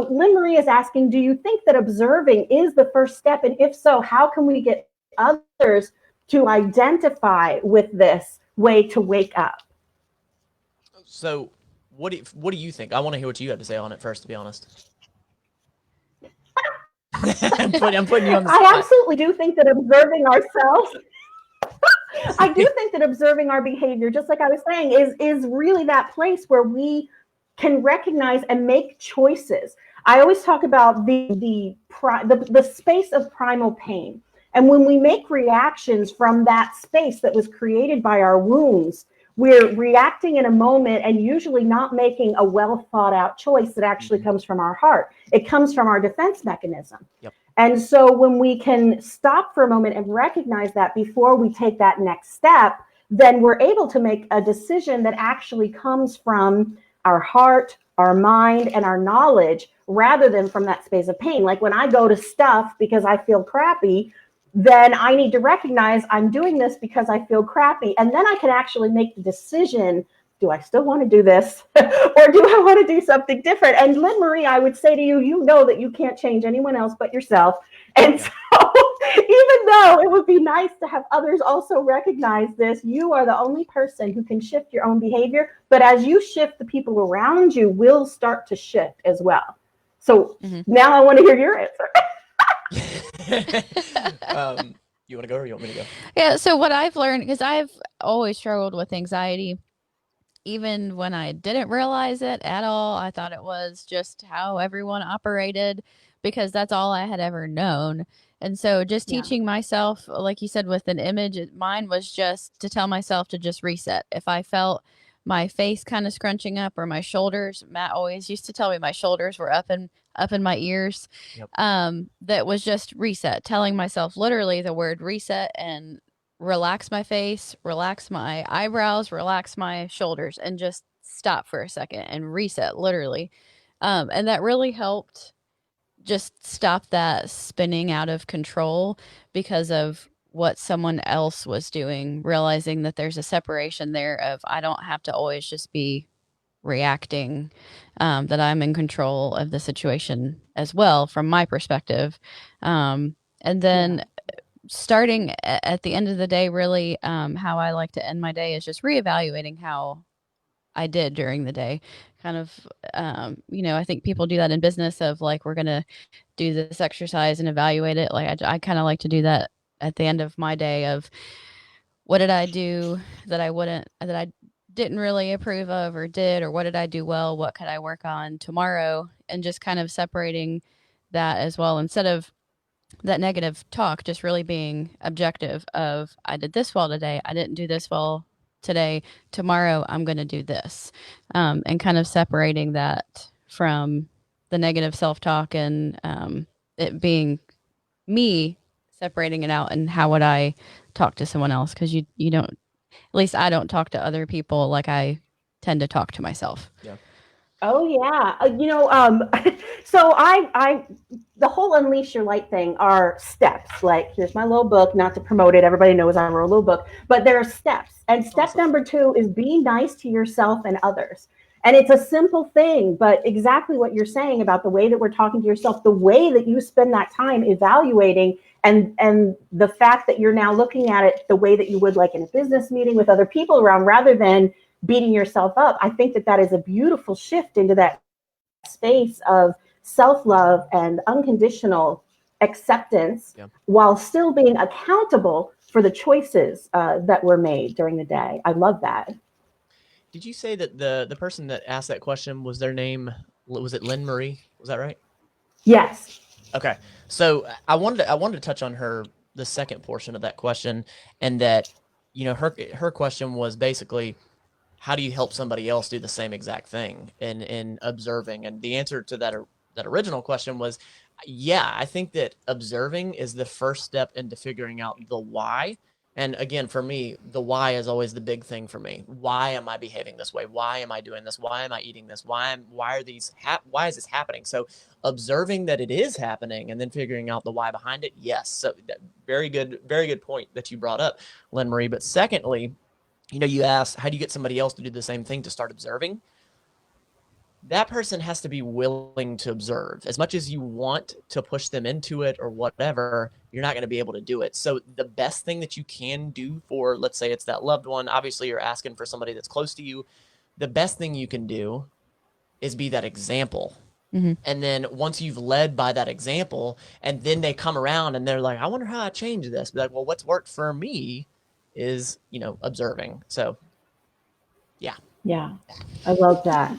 So Lynn Marie is asking, do you think that observing is the first step? And if so, how can we get others to identify with this way to wake up? So what do you think? I want to hear what you have to say on it first, to be honest. I'm putting you on the spot. I absolutely do think that observing ourselves, I do think that observing our behavior, just like I was saying, is really that place where we can recognize and make choices. I always talk about the space of primal pain. And when we make reactions from that space that was created by our wounds, we're reacting in a moment and usually not making a well thought out choice that actually comes from our heart. It comes from our defense mechanism. Yep. And so when we can stop for a moment and recognize that before we take that next step, then we're able to make a decision that actually comes from our heart, our mind, and our knowledge, rather than from that space of pain. Like when I go to stuff because I feel crappy, then I need to recognize I'm doing this because I feel crappy. And then I can actually make the decision, do I still want to do this? Or do I want to do something different? And Lynn Marie, I would say to you, you know that you can't change anyone else but yourself. And so even though it would be nice to have others also recognize this, you are the only person who can shift your own behavior. But as you shift, the people around you will start to shift as well. So now I want to hear your answer. You want to go or you want me to go? Yeah. So what I've learned, because I've always struggled with anxiety, even when I didn't realize it at all, I thought it was just how everyone operated because that's all I had ever known. And so just teaching myself, like you said, with an image, mine was just to tell myself to just reset. If I felt my face kind of scrunching up or my shoulders, Matt always used to tell me my shoulders were up in my ears. Yep. That was just reset, telling myself literally the word reset and relax my face, relax my eyebrows, relax my shoulders, and just stop for a second and reset literally. And that really helped just stop that spinning out of control because of what someone else was doing, realizing that there's a separation there of I don't have to always just be reacting, that I'm in control of the situation as well from my perspective. And then starting at the end of the day, really, how I like to end my day is just reevaluating how I did during the day. Kind of, I think people do that in business of like, we're going to do this exercise and evaluate it. Like I kind of like to do that at the end of my day of what did I do that I didn't really approve of or did, or what did I do well? What could I work on tomorrow? And just kind of separating that as well. Instead of that negative talk, just really being objective of I did this well today. I didn't do this well today. Tomorrow I'm going to do this. And kind of separating that from the negative self-talk and it being me, separating it out and how would I talk to someone else? Because you don't, at least I don't talk to other people like I tend to talk to myself. Yeah. Oh yeah. So the whole Unleash Your Light thing are steps. Like, here's my little book, not to promote it. Everybody knows I wrote a little book, but there are steps. And step number 2 is be nice to yourself and others. And it's a simple thing, but exactly what you're saying about the way that we're talking to yourself, the way that you spend that time evaluating and the fact that you're now looking at it the way that you would like in a business meeting with other people around rather than beating yourself up. I think that is a beautiful shift into that space of self-love and unconditional acceptance while still being accountable for the choices that were made during the day. I love that. Did you say that the person that asked that question was their name? Was it Lynn Marie? Was that right? Yes. Okay. So I wanted to touch on the second portion of that question, and that, her question was basically, how do you help somebody else do the same exact thing in observing? And the answer to that original question was, I think that observing is the first step into figuring out the why. And again, for me, the why is always the big thing for me. Why am I behaving this way? Why am I doing this? Why am I eating this? Why is this happening? So observing that it is happening and then figuring out the why behind it. Yes. So very good point that you brought up, Lynn Marie. But secondly, you asked, how do you get somebody else to do the same thing to start observing? that person has to be willing to observe. As much as you want to push them into it or whatever, you're not going to be able to do it. So the best thing that you can do for, let's say it's that loved one, obviously you're asking for somebody that's close to you. The best thing you can do is be that example. Mm-hmm. And then once you've led by that example, and then they come around and they're like, I wonder how I change this. Be like, well, what's worked for me is, observing. So yeah. Yeah, I love that.